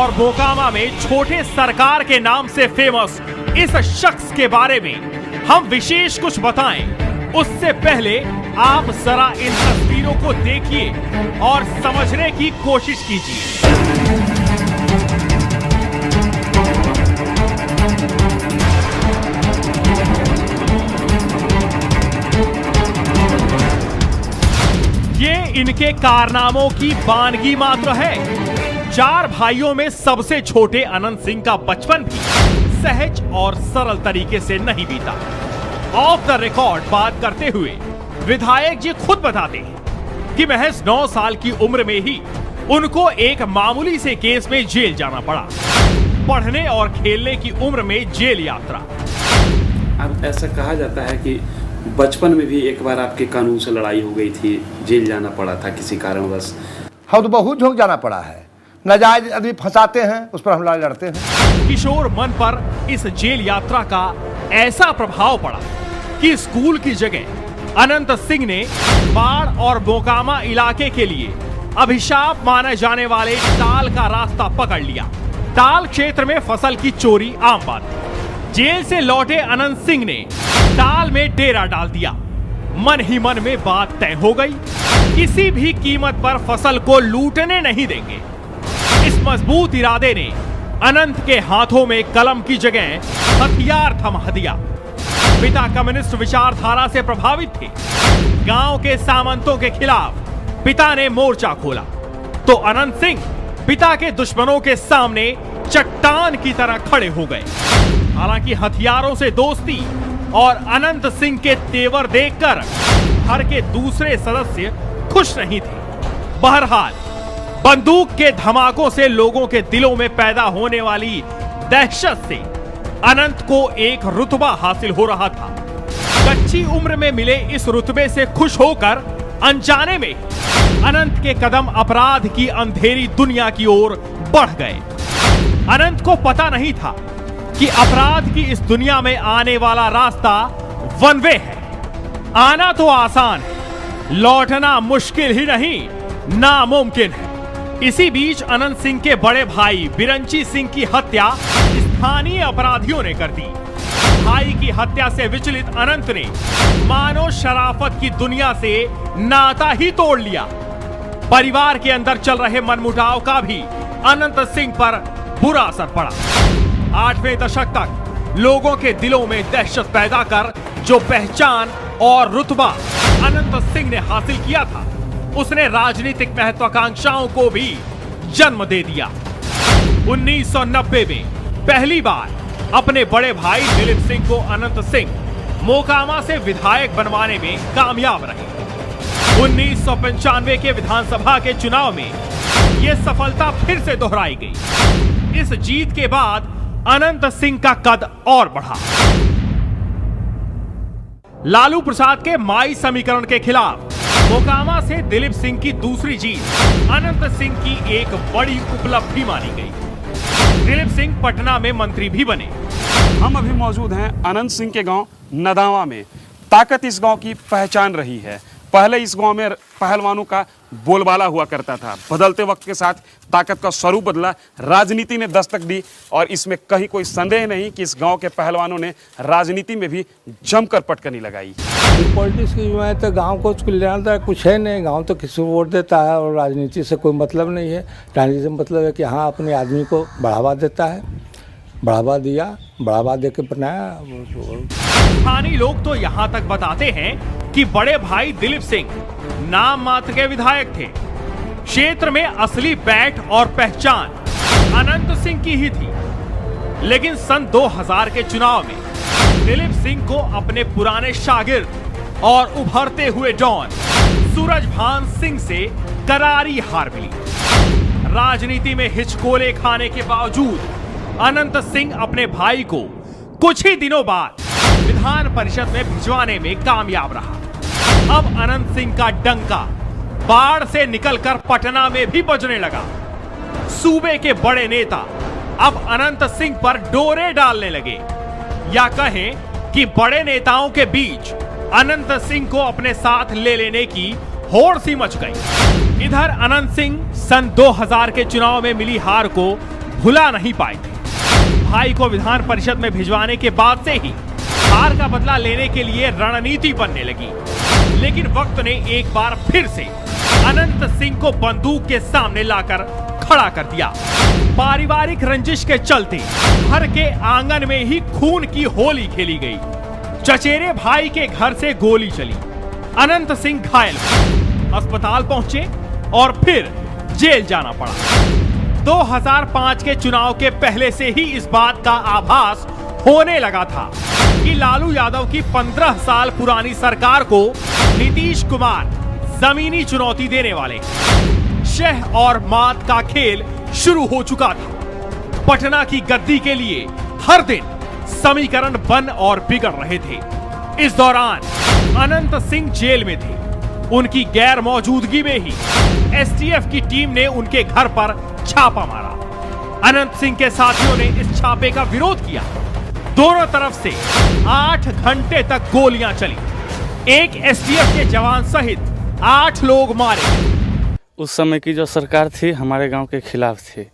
और मोकामा में छोटे सरकार के नाम से फेमस इस शख्स के बारे में हम विशेष कुछ बताएं, उससे पहले आप जरा इन तस्वीरों को देखिए और समझने की कोशिश कीजिए। ये इनके कारनामों की वानगी मात्र है। 4 भाइयों में सबसे छोटे अनंत सिंह का बचपन भी सहज और सरल तरीके से नहीं बीता। ऑफ द रिकॉर्ड बात करते हुए विधायक जी खुद बताते हैं कि महज 9 साल की उम्र में ही उनको एक मामूली से केस में जेल जाना पड़ा। पढ़ने और खेलने की उम्र में जेल यात्रा। अब ऐसा कहा जाता है कि बचपन में भी एक बार आपके कानून से लड़ाई हो गई थी, जेल जाना पड़ा था किसी कारणवश। हम तो बहुत झोंक जाना पड़ा है, नाजायज आदमी फंसाते हैं, उस पर हम लड़ाई लड़ते हैं। किशोर मन पर इस जेल यात्रा का ऐसा प्रभाव पड़ा कि स्कूल की जगह अनंत सिंह ने बाढ़ और मोकामा इलाके के लिए अभिशाप माने जाने वाले टाल का रास्ता पकड़ लिया। टाल क्षेत्र में फसल की चोरी आम बात थी। जेल से लौटे अनंत सिंह ने टाल में डेरा डाल दिया। मन ही मन में बात तय हो गई, किसी भी कीमत पर फसल को लूटने नहीं देंगे। इस मजबूत इरादे ने अनंत के हाथों में कलम की जगह हथियार थमा दिया। पिता कम्युनिस्ट विचारधारा से प्रभावित थे। गांव के सामंतों के खिलाफ पिता ने मोर्चा खोला तो अनंत सिंह पिता के दुश्मनों के सामने चट्टान की तरह खड़े हो गए। हालांकि हथियारों से दोस्ती और अनंत सिंह के तेवर देखकर घर के दूसरे सदस्य खुश नहीं थे। बहरहाल बंदूक के धमाकों से लोगों के दिलों में पैदा होने वाली दहशत से अनंत को एक रुतबा हासिल हो रहा था। कच्ची उम्र में मिले इस रुतबे से खुश होकर अनजाने में अनंत के कदम अपराध की अंधेरी दुनिया की ओर बढ़ गए। अनंत को पता नहीं था कि अपराध की इस दुनिया में आने वाला रास्ता वन वे है। आना तो आसान है, लौटना मुश्किल ही नहीं, नामुमकिन है। इसी बीच अनंत सिंह के बड़े भाई बिरंची सिंह की हत्या स्थानीय अपराधियों ने कर दी। भाई की हत्या से विचलित अनंत ने मानो शराफत की दुनिया से नाता ही तोड़ लिया। परिवार के अंदर चल रहे मनमुटाव का भी अनंत सिंह पर बुरा असर पड़ा। 8वें दशक तक लोगों के दिलों में दहशत पैदा कर जो पहचान और रुतबा अनंत सिंह ने हासिल किया था, उसने राजनीतिक महत्वाकांक्षाओं को भी जन्म दे दिया। 1990 में पहली बार अपने बड़े भाई दिलीप सिंह को अनंत सिंह मोकामा से विधायक बनवाने में कामयाब रहे। 1995 के विधानसभा के चुनाव में यह सफलता फिर से दोहराई गई। इस जीत के बाद अनंत सिंह का कद और बढ़ा। लालू प्रसाद के माई समीकरण के खिलाफ मोकामा से दिलीप सिंह की दूसरी जीत अनंत सिंह की एक बड़ी उपलब्धि मानी गई। दिलीप सिंह पटना में मंत्री भी बने। हम अभी मौजूद हैं अनंत सिंह के गांव नदावा में। ताकत इस गांव की पहचान रही है। पहले इस गांव में पहलवानों का बोलबाला हुआ करता था। बदलते वक्त के साथ ताकत का स्वरूप बदला, राजनीति ने दस्तक दी और इसमें कहीं कोई संदेह नहीं कि इस गांव के पहलवानों ने राजनीति में भी जमकर पटकनी लगाई। पॉलिटिक्स की में तो गांव को कल्याण तो कुछ है नहीं। गांव तो किसी को वोट देता है और राजनीति से कोई मतलब नहीं है। राजनीति से मतलब है कि हाँ अपने आदमी को बढ़ावा देता है, बढ़ावा दिया, बढ़ावा दे के बनाया। स्थानीय लोग तो यहाँ तक बताते हैं कि बड़े भाई दिलीप सिंह नाम मात्र के विधायक थे। क्षेत्र में असली बैठ और पहचान अनंत सिंह की ही थी। लेकिन सन 2000 के चुनाव में दिलीप सिंह को अपने पुराने शागिर्द और उभरते हुए डॉन सूरजभान सिंह से करारी हार मिली। राजनीति में हिचकोले खाने के बावजूद अनंत सिंह अपने भाई को कुछ ही दिनों बाद विधान परिषद में भिजवाने में कामयाब रहा। अब अनंत सिंह का डंका बाढ़ से निकलकर पटना में भी बजने लगा। सूबे के बड़े नेता अब अनंत सिंह पर डोरे डालने लगे, या कहें कि बड़े नेताओं के बीच अनंत सिंह को अपने साथ ले लेने की होड़ सी मच गई। इधर अनंत सिंह सन 2000 के चुनाव में मिली हार को भुला नहीं पाए थे। भाई को विधान परिषद में भिजवाने के बाद से ही हार का बदला लेने के लिए रणनीति बनने लगी। लेकिन वक्त ने एक बार फिर से अनंत सिंह को बंदूक के सामने लाकर खड़ा कर दिया। पारिवारिक रंजिश के चलते घर के आंगन में ही खून की होली खेली गई। चचेरे भाई के घर से गोली चली, अनंत सिंह घायल हुए, अस्पताल पहुंचे और फिर जेल जाना पड़ा। 2005 के चुनाव के पहले से ही इस बात का आभास होने लगा था कि लालू यादव की 15 साल पुरानी सरकार को नीतीश कुमार जमीनी चुनौती देने वाले। शह और मात का खेल शुरू हो चुका था। पटना की गद्दी के लिए हर दिन समीकरण बन और बिगड़ रहे थे। इस दौरान अनंत सिंह जेल में थे। उनकी गैर मौजूदगी में ही एसटीएफ की टीम ने उनके घर पर छापा मारा। अनंत सिंह के साथियों ने इस छापे का विरोध किया। दोनों तरफ से 8 घंटे तक गोलियां चली। एक एसटीएफ के जवान सहित 8 लोग मारे। उस समय की जो सरकार थी हमारे गांव के खिलाफ थी,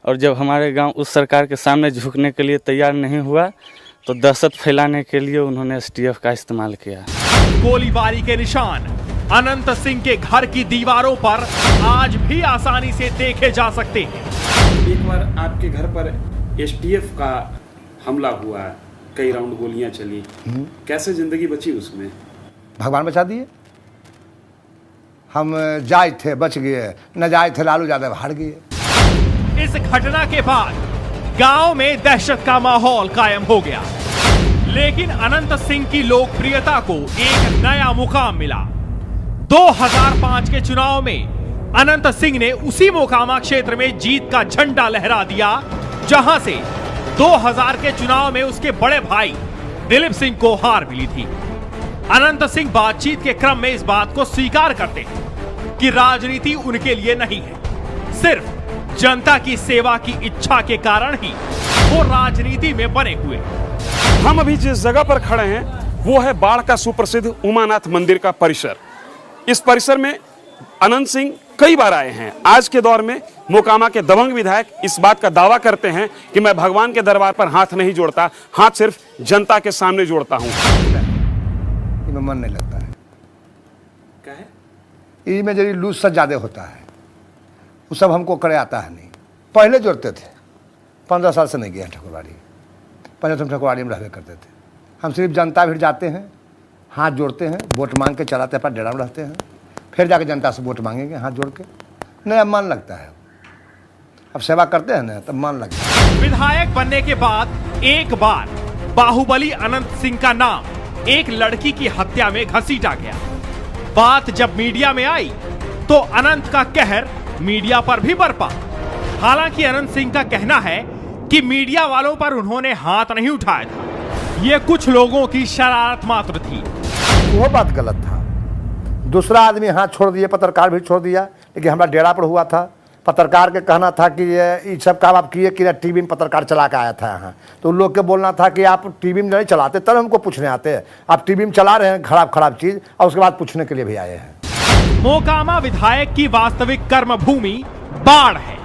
और जब हमारे गांव उस सरकार के सामने झुकने के लिए तैयार नहीं हुआ तो दहशत फैलाने के लिए उन्होंने एसटीएफ का इस्तेमाल किया। गोलीबारी के निशान अनंत सिंह के घर की दीवारों पर आज भी आसानी से देखे जा सकते हैं। एक बार आपके घर पर एसटीएफ का हमला हुआ, कई राउंड गोलियां चली, कैसे जिंदगी बची उसमें? भगवान बचा दिए। हम जाए थे बच गए, न जाए थे लालू यादव हार गए। इस घटना के बाद गांव में दहशत का माहौल कायम हो गया। लेकिन अनंत सिंह की लोकप्रियता को एक नया मुकाम मिला। 2005 के चुनाव में अनंत सिंह ने उसी मोकामा क्षेत्र में जीत का झंडा लहरा दिया, जहां से 2000 के चुनाव में उसके बड़े भाई दिलीप सिंह को हार मिली थी। अनंत सिंह बातचीत के क्रम में इस बात को स्वीकार करते हैं कि राजनीति उनके लिए नहीं है, सिर्फ जनता की सेवा की इच्छा के कारण ही वो राजनीति में बने हुए। हम अभी जिस जगह पर खड़े हैं वो है बाढ़ का सुप्रसिद्ध उमानाथ मंदिर का परिसर। इस परिसर में अनंत सिंह कई बार आए हैं। आज के दौर में मोकामा के दबंग विधायक इस बात का दावा करते हैं कि मैं भगवान के दरबार पर हाथ नहीं जोड़ता, हाथ सिर्फ जनता के सामने जोड़ता हूं। इनमें मन नहीं लगता है। क्या है? इनमें जब लूज सा ज्यादा होता है, वो सब हमको करे आता है नहीं। पहले जोड़ते थे, 15 साल से नहीं गया ठकुरवाड़ी। पहले हम ठकुरवाड़ी में रहते करते थे। हम सिर्फ जनता भीड़ जाते हैं, हाथ जोड़ते हैं, वोट मांग के चलाते पर डेरा में रहते हैं, फिर जाके जनता से वोट मांगेंगे हाथ जोड़ के। नहीं, अब मन लगता है। अब सेवा करते हैं ना, तब मन लगता है। विधायक बनने के बाद एक बार बाहुबली अनंत सिंह का नाम एक लड़की की हत्या में घसीटा गया। बात जब मीडिया में आई तो अनंत का कहर मीडिया पर भी बरपा। हालांकि अनंत सिंह का कहना है कि मीडिया वालों पर उन्होंने हाथ नहीं उठाया था, ये कुछ लोगों की शरारत मात्र थी। वो बात गलत था। दूसरा आदमी हाथ छोड़ दिए, पत्रकार भी छोड़ दिया, लेकिन हमारा डेरा पर हुआ था। पत्रकार के कहना था कि ये सब काम आप किए कि टीवी में पत्रकार चला के आया था यहाँ, तो उन लोग के बोलना था कि आप टीवी में नहीं चलाते तब हमको पूछने आते हैं, आप टीवी में चला रहे हैं खराब चीज़, और उसके बाद पूछने के लिए भी आए हैं। मोकामा विधायक की वास्तविक कर्मभूमि बाढ़ है।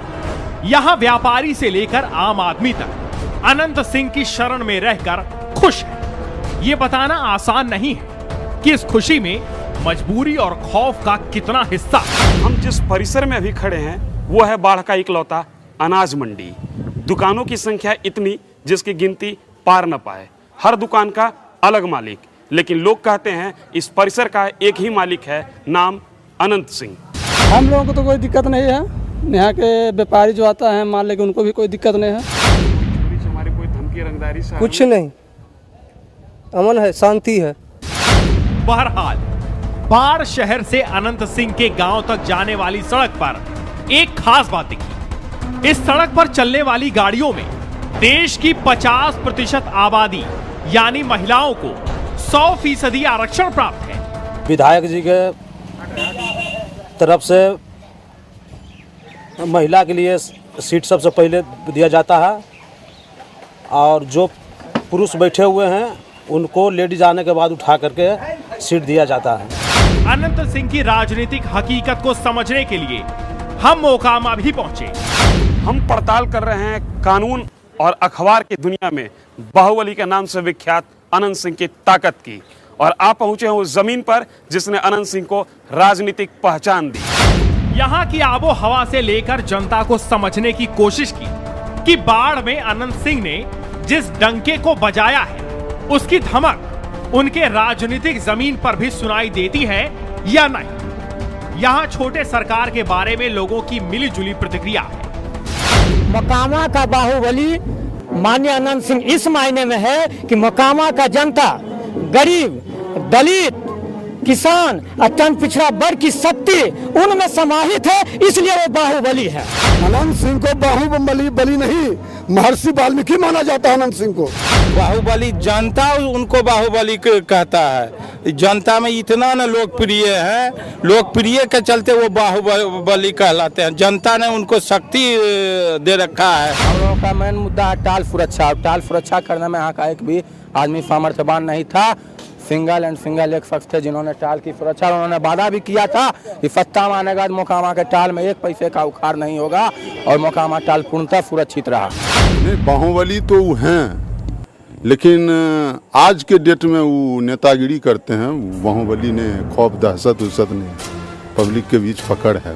यहाँ व्यापारी से लेकर आम आदमी तक अनंत सिंह की शरण में रहकर खुश है। ये बताना आसान नहीं है कि इस खुशी में मजबूरी और खौफ का कितना हिस्सा। हम जिस परिसर में अभी खड़े हैं वो है बाढ़ का इकलौता अनाज मंडी। दुकानों की संख्या इतनी जिसकी गिनती पार न पाए। हर दुकान का अलग मालिक, लेकिन लोग कहते हैं इस परिसर का एक ही मालिक है, नाम अनंत सिंह। हम लोगों को तो कोई दिक्कत नहीं है। यहाँ के व्यापारी जो आता है माल लेके उनको भी कोई दिक्कत नहीं है। हमारी कोई धमकी रंगदारी से कुछ नहीं, अमन है, शांति है। बहरहाल बाढ़ शहर से अनंत सिंह के गांव तक जाने वाली सड़क पर एक खास बात दिखी। इस सड़क पर चलने वाली गाड़ियों में देश की 50% आबादी यानी महिलाओं को 100% आरक्षण प्राप्त है। विधायक जी के तरफ से महिला के लिए सीट सबसे पहले दिया जाता है, और जो पुरुष बैठे हुए हैं उनको लेडीज आने के बाद उठा करके सीट दिया जाता है। अनंत सिंह की राजनीतिक हकीकत को समझने के लिए हम मोकामा भी पहुंचे। हम पड़ताल कर रहे हैं कानून और अखबार की दुनिया में बाहुबली के नाम से विख्यात अनंत सिंह की ताकत की, और आप पहुंचे हैं उस जमीन पर जिसने अनंत सिंह को राजनीतिक पहचान दी। यहाँ की आबो हवा से लेकर जनता को समझने की कोशिश की कि बाढ़ में अनंत सिंह ने जिस डंके को बजाया है उसकी धमक उनके राजनीतिक जमीन पर भी सुनाई देती है या नहीं। यहाँ छोटे सरकार के बारे में लोगों की मिलीजुली प्रतिक्रिया है। मोकामा का बाहुबली माननीय अनंत सिंह इस मायने में है कि मोकामा का जनता, गरीब, दलित, किसान, अत्यंत पिछड़ा वर्ग की शक्ति उनमें समाहित है, इसलिए वो बाहुबली है। अनंत सिंह को बाहुबली बली नहीं, महर्षि वाल्मीकि माना जाता है अनंत सिंह को। बाहुबली जनता उनको बाहुबली कहता है। जनता में इतना न लोकप्रिय है, लोकप्रिय के चलते वो बाहुबली कहलाते हैं। जनता ने उनको शक्ति दे रखा है। हम लोगों का मेन मुद्दा है टाल सुरक्षा। टाल सुरक्षा करने में यहाँ का एक भी आदमी सामर्थ्यवान नहीं था। सिंगल एंड सिंगल एक शख्स थे जिन्होंने टाल की सुरक्षा, उन्होंने वादा भी किया था कि सत्ता में आने के बाद मोकामा के टाल में एक पैसे का उखाड़ नहीं होगा, और मोकामा टाल पूर्णतः सुरक्षित रहा। नहीं, बाहुबली तो वो हैं, लेकिन आज के डेट में वो नेतागिरी करते हैं। बाहुबली ने खौफ दहशत नहीं, पब्लिक के बीच पकड़ है।